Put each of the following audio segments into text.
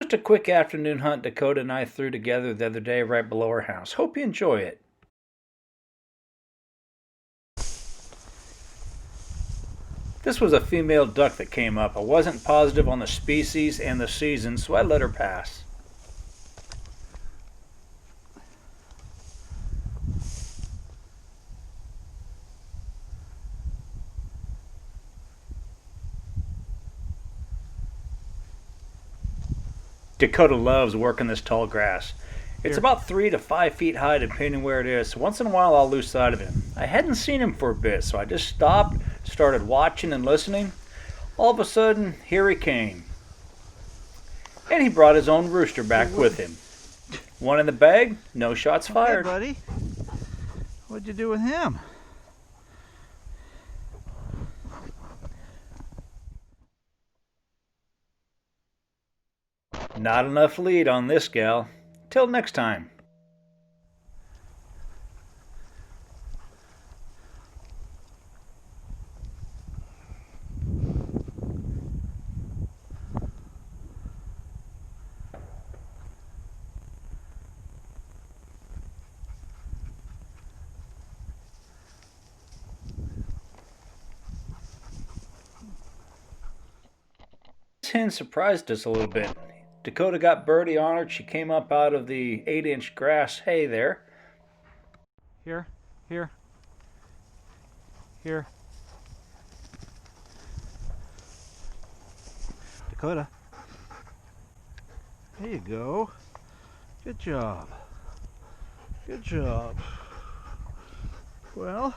Just a quick afternoon hunt Dakota and I threw together the other day right below our house. Hope you enjoy it. This was a female duck that came up. I wasn't positive on the species and the season, so I let her pass. Dakota loves working this tall grass. It's about 3 to 5 feet high depending where it is. Once in a while I'll lose sight of him. I hadn't seen him for a bit, so I just stopped, started watching and listening. All of a sudden, here he came. And he brought his own rooster back with him. One in the bag, no shots fired. Hey, buddy. What'd you do with him? Not enough lead on this gal. Till next time. This hen surprised us a little bit. Dakota got birdie on her. She came up out of the 8-inch grass hay there. Here. Dakota. There you go. Good job. Well,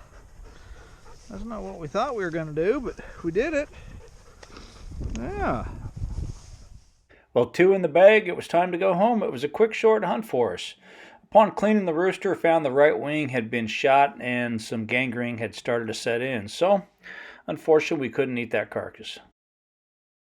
that's not what we thought we were going to do, but we did it. Yeah. Well, 2 in the bag, it was time to go home. It was a quick, short hunt for us. Upon cleaning the rooster, found the right wing had been shot and some gangrene had started to set in. So, unfortunately, we couldn't eat that carcass.